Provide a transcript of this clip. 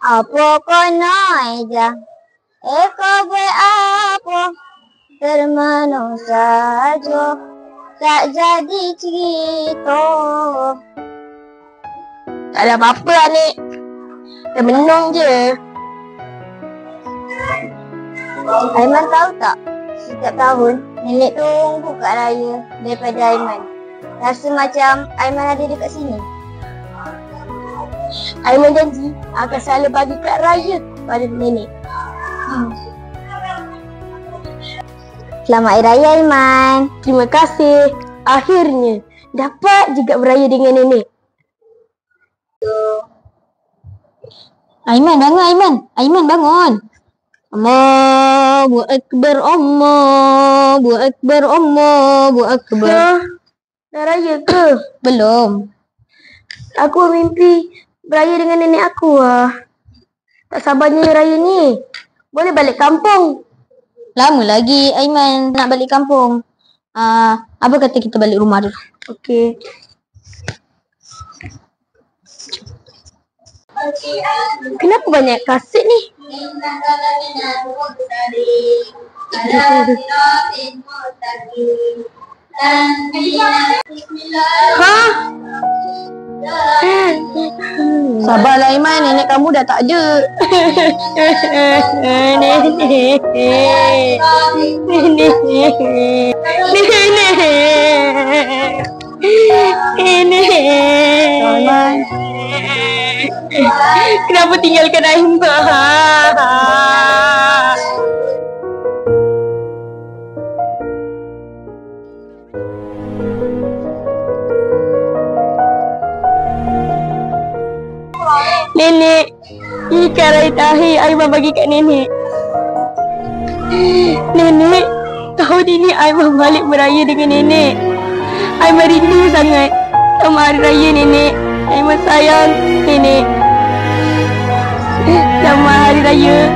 Apa kena eja? Eko buat apa? Termenung saja, tak jadi cerita. Tak ada apa-apa lah, Nek. Termenung je. Aiman tahu tak? Setiap tahun, nenek tu buka raya daripada Aiman. Rasa macam Aiman ada dekat sini. Aiman janji akan selalu bagi kad raya pada nenek. Selamat Hari Raya Aiman. Terima kasih. Akhirnya dapat juga beraya dengan nenek. Aiman bangun Aiman. Aiman bangun. Allahu Akbar, Allahu Akbar, Allahu Akbar. Dah raya ke? Belum. Aku mimpi beraya dengan nenek aku lah. Tak sabarnya raya ni. Boleh balik kampung. Lama lagi Aiman nak balik kampung. Apa kata kita balik rumah dulu? Okey. Kenapa banyak kaset ni? Ha? Sabarlah Aiman, nenek kamu dah tak ada. Nenek. Aiman, kenapa tinggalkan Aiman? Nenek, ikan raya terakhir Aiman bagi kat nenek. Nenek, tahun ini Aiman balik beraya dengan nenek. Aiman rindu sangat sama hari raya nenek. Aiman sayang nenek. Selamat hari raya.